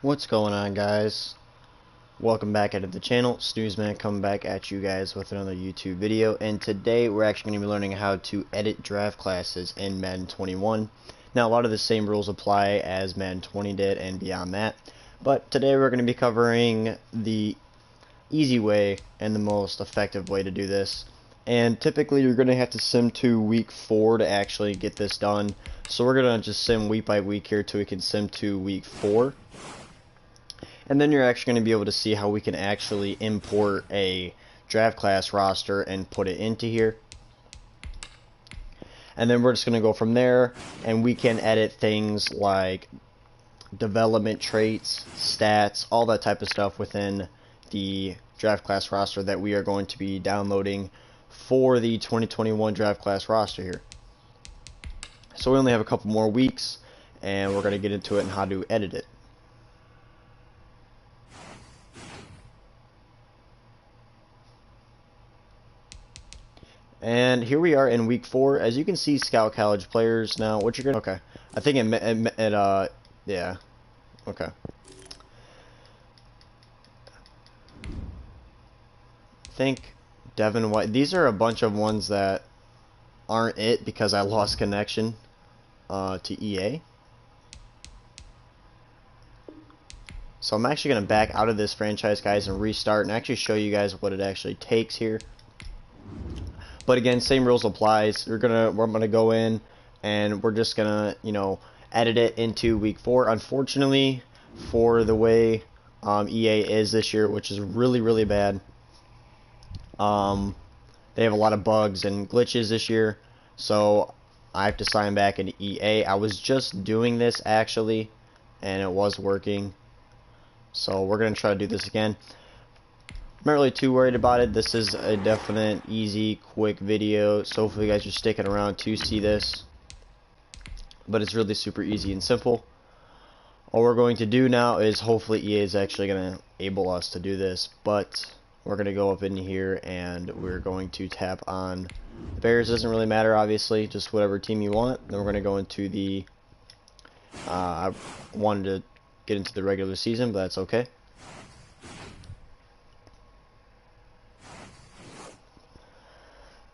What's going on, guys? Welcome back into the channel. Snoozman coming back at you guys with another YouTube video, and today we're actually going to be learning how to edit draft classes in Madden 21. Now, a lot of the same rules apply as Madden 20 did and beyond that, but today we're going to be covering the easy way and the most effective way to do this. And typically you're going to have to sim to week 4 to actually get this done, so we're going to just sim week by week here till we can sim to week 4. And then you're actually going to be able to see how we can actually import a draft class roster and put it into here. And then we're just going to go from there, and we can edit things like development traits, stats, all that type of stuff within the draft class roster that we are going to be downloading for the 2021 draft class roster here. So we only have a couple more weeks, and we're going to get into it and how to edit it. And here we are in week 4. As you can see, scout college players. Now, what you're gonna... Okay. I think yeah. Okay. I think Devin White. These are a bunch of ones that aren't it because I lost connection to EA. So I'm actually going to back out of this franchise, guys, and restart and actually show you guys what it actually takes here. But again, same rules applies. We're gonna go in and we're just gonna, you know, edit it into week 4. Unfortunately, for the way EA is this year, which is really bad. They have a lot of bugs and glitches this year, so I have to sign back into EA. I was just doing this actually, and it was working. So we're gonna try to do this again. I'm not really too worried about it. This is a definite, easy, quick video, so hopefully you guys are sticking around to see this. But it's really super easy and simple. All we're going to do now is hopefully EA is actually going to enable us to do this. But we're going to go up in here and we're going to tap on Bears. Doesn't really matter, obviously, just whatever team you want. Then we're going to go into the... I wanted to get into the regular season, but that's okay.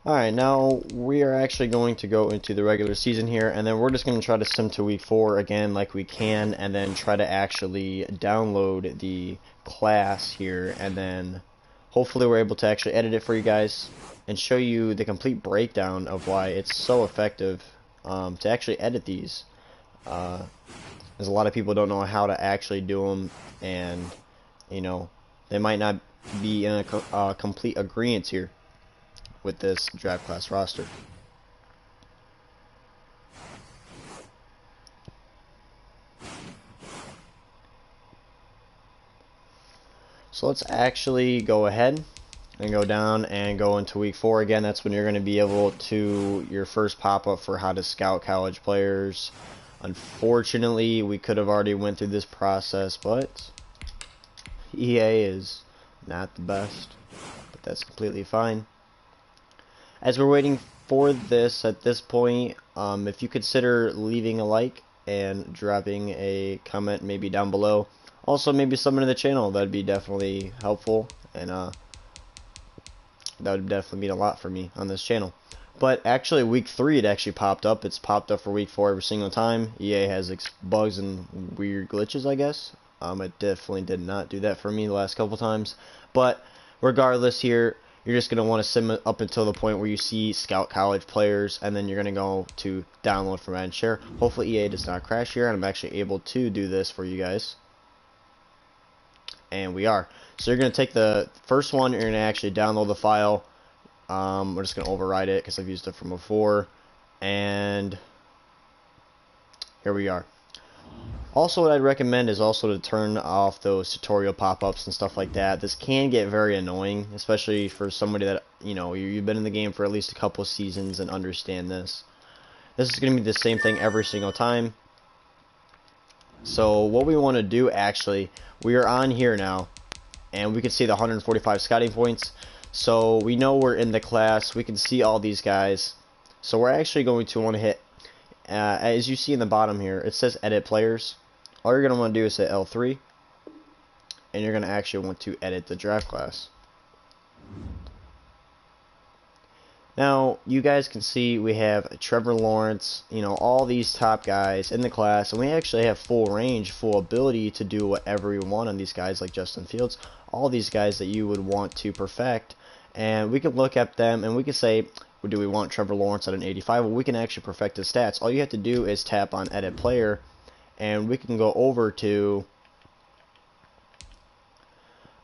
Alright, now we are actually going to go into the regular season here, and then we're just going to try to sim to week 4 again like we can, and then try to actually download the class here, and then hopefully we're able to actually edit it for you guys and show you the complete breakdown of why it's so effective to actually edit these. There's a lot of people don't know how to actually do them, and you know, they might not be in a complete agreement here with this draft class roster. So let's actually go ahead and go down and go into week 4 again. That's when you're going to be able to, your first pop-up for how to scout college players. Unfortunately, we could have already went through this process, but EA is not the best, but that's completely fine. As we're waiting for this, at this point, if you consider leaving a like and dropping a comment maybe down below, also maybe someone in the channel, that'd be definitely helpful, and that would definitely mean a lot for me on this channel. But actually week 3 it actually popped up. It's popped up for week 4 every single time. EA has bugs and weird glitches, I guess. It definitely did not do that for me the last couple times. But regardless here, you're just going to want to sim up until the point where you see scout college players, and then you're going to go to download from Madden share. Hopefully EA does not crash here, and I'm actually able to do this for you guys. And we are. So you're going to take the first one, you're going to actually download the file. We're just going to override it because I've used it from before. And here we are. Also, what I'd recommend is also to turn off those tutorial pop-ups and stuff like that. This can get very annoying, especially for somebody that, you know, you've been in the game for at least a couple of seasons and understand this. This is going to be the same thing every single time. So what we want to do, actually, we are on here now, and we can see the 145 scouting points. So we know we're in the class. We can see all these guys. So we're actually going to want to hit, as you see in the bottom here, it says edit players. All you're going to want to do is hit L3, and you're going to actually want to edit the draft class. Now, you guys can see we have Trevor Lawrence, you know, all these top guys in the class, and we actually have full range, full ability to do whatever we want on these guys, like Justin Fields, all these guys that you would want to perfect. And we can look at them and we can say, well, do we want Trevor Lawrence at an 85? Well, we can actually perfect his stats. All you have to do is tap on Edit Player, and we can go over to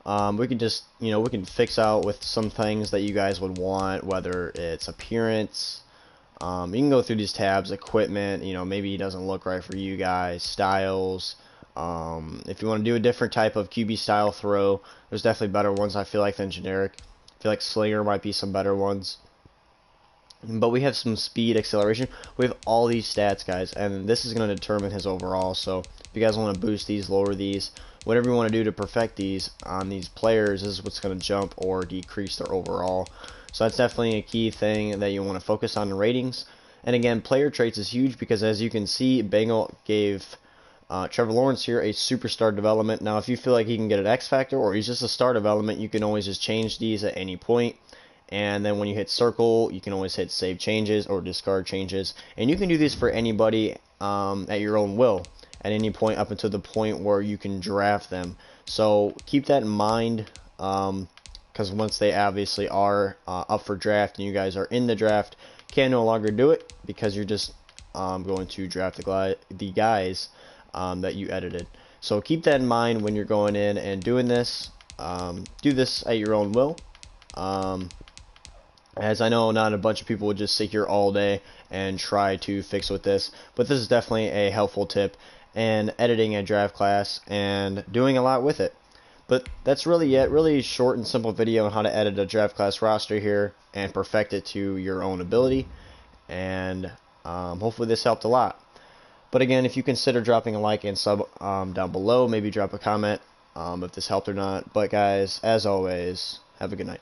we can just, you know, we can fix out with some things that you guys would want, whether it's appearance. You can go through these tabs, equipment, you know, maybe he doesn't look right for you guys, styles. If you want to do a different type of QB style throw, there's definitely better ones, I feel like, than generic. I feel like Slinger might be some better ones. But we have some speed, acceleration. We have all these stats, guys, and this is going to determine his overall. So if you guys want to boost these, lower these, whatever you want to do to perfect these on these players is what's going to jump or decrease their overall. So that's definitely a key thing that you want to focus on in ratings. And again, player traits is huge because, as you can see, Bengal gave Trevor Lawrence here a superstar development. Now, if you feel like he can get an X factor or he's just a star development, you can always just change these at any point. And then when you hit circle, you can always hit save changes or discard changes. And you can do this for anybody at your own will at any point up until the point where you can draft them. So keep that in mind, because once they obviously are up for draft and you guys are in the draft, can no longer do it because you're just going to draft the guys that you edited. So keep that in mind when you're going in and doing this. Do this at your own will. As I know not a bunch of people would just sit here all day and try to fix with this, but this is definitely a helpful tip in editing a draft class and doing a lot with it. But that's really it. Really short and simple video on how to edit a draft class roster here and perfect it to your own ability. And hopefully this helped a lot. But again, if you consider dropping a like and sub down below, maybe drop a comment if this helped or not. But guys, as always, have a good night.